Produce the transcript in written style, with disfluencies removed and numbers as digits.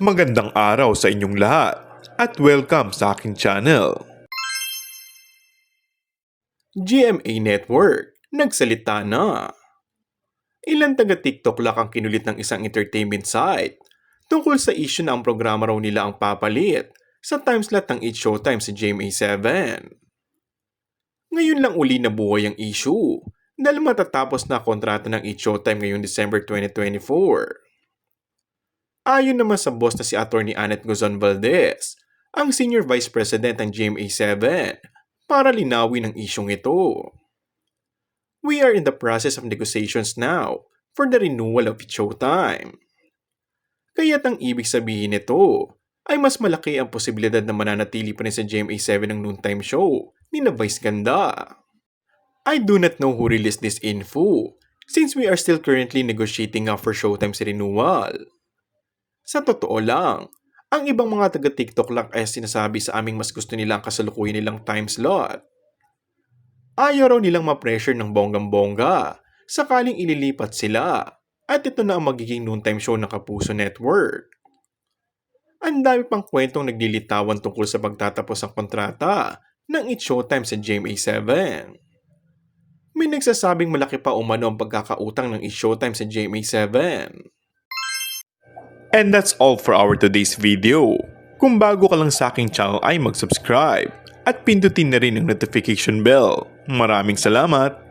Magandang araw sa inyong lahat at welcome sa aking channel. GMA Network, nagsalita na. Ilang taga-TikTok lang ang kinulit ng isang entertainment site tungkol sa issue na ang programa raw nila ang papalit sa timeslot ng It's Showtime sa GMA7. Ngayon lang uli nabuhay ang issue dahil matatapos na kontrata ng It's Showtime ngayong December 2024. Ayon naman sa boss na si Atty. Annette Gozon Valdez, ang Senior Vice President ng GMA7, para linawin ang isyong ito. We are in the process of negotiations now for the renewal of Showtime. Kaya't ang ibig sabihin nito ay mas malaki ang posibilidad na mananatili pa rin sa GMA7 ng noontime show ni na Vice Ganda. I do not know who released this info since we are still currently negotiating for Showtime's renewal. Sa totoo lang, ang ibang mga taga-TikTok lang ay sinasabi sa aming mas gusto nilang kasalukuyan nilang time slot. Ayaw raw nilang ma-pressure ng bonggang-bongga sakaling ililipat sila at ito na ang magiging noontime show ng Kapuso Network. Ang dami pang kwentong naglilitawan tungkol sa pagtatapos ng kontrata ng It's Showtime sa GMA7. May nagsasabing malaki pa umano ang pagkakautang ng It's Showtime sa GMA7. And that's all for our today's video. Kung bago ka lang sa aking channel ay mag-subscribe at pindutin na rin ang notification bell. Maraming salamat!